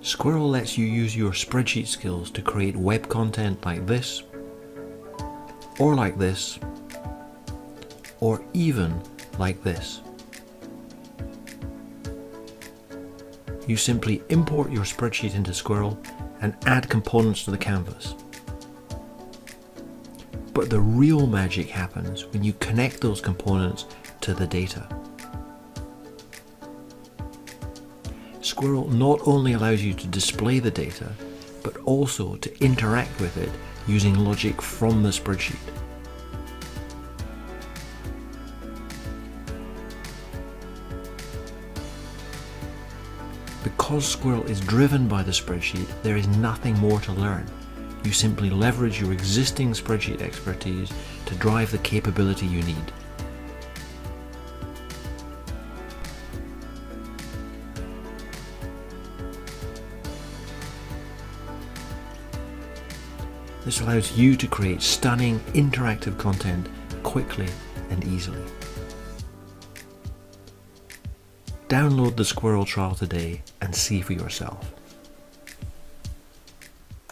Squirrel lets you use your spreadsheet skills to create web content like this, or like this, or even like this. You simply import your spreadsheet into Squirrel and add components to the canvas. But the real magic happens when you connect those components to the data. Squirrel not only allows you to display the data, but also to interact with it using logic from the spreadsheet. Because Squirrel is driven by the spreadsheet, there is nothing more to learn. You simply leverage your existing spreadsheet expertise to drive the capability you need. This allows you to create stunning, interactive content quickly and easily. Download the Squirrel trial today and see for yourself.